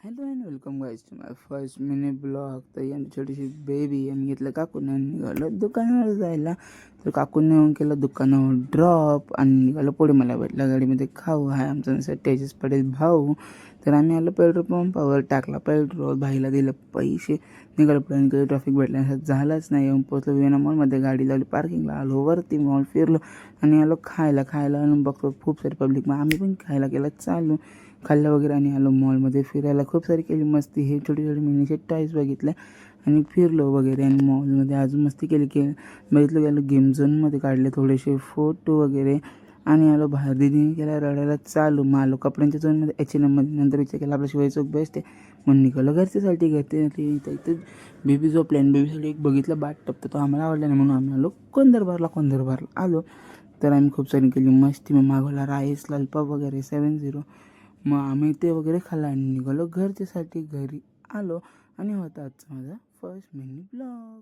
Hello and welcome guys to my first mini blog. तर यांची छोटीशी बेबी आम्ही घेतलं काकून निघालो दुकानावर जायला. तर काकून येऊन केलं दुकानावर ड्रॉप आणि निघालो पुढे. मला भेटला गाडीमध्ये खाऊ आहे आमचा तेजस पडेल भाऊ. तर आम्ही आलो पेट्रोल पंपावर, टाकला पेट्रोल, भाईला दिलं पैसे, निघालो पुढे. आणि काही ट्रॅफिक भेटल्यानंतर झालंच नाही. येऊन पोचलो विना मॉलमध्ये, गाडी लावली पार्किंगला, आलो वरती मॉल फिरलो आणि आलो खायला आणि बघतो खूप सारी पब्लिक. मग आम्ही पण खायला केलं चालू, खाल्लं वगैरे आणि आलो मॉलमध्ये फिरायला. खूप सारी केली मस्ती, हे छोटी छोटी मिनीचे टॉईज बघितले आणि फिरलो वगैरे. आणि मॉलमध्ये अजून मस्ती केली बघितलं गेलं. गेम झोनमध्ये काढले थोडेसे फोटो वगैरे आणि आलो बाहेर. दिदीने केला रडायला चालू. मग आलो कपड्यांच्या झोनमध्ये H&Mमध्ये. नंतर विचार केला आपलं शिवाय चौक बेस्ट आहे म्हणून निघालो घरच्यासाठी. इथं बेबी झोपल्या आणि बेबीसाठी एक बघितलं बाट टप, तो आम्हाला आवडला नाही म्हणून आम्ही आलो कोंदरबारला आलो. तर आम्ही खूप सारी केली मस्ती. मग मागवला राईस लॉलीपॉप वगैरे 70. मग आम्ही ते वगैरे खाल्लं आणि निघालो घरच्यासाठी. घरी आलो आणि होता आजचा माझा फर्स्ट मिनी ब्लॉग.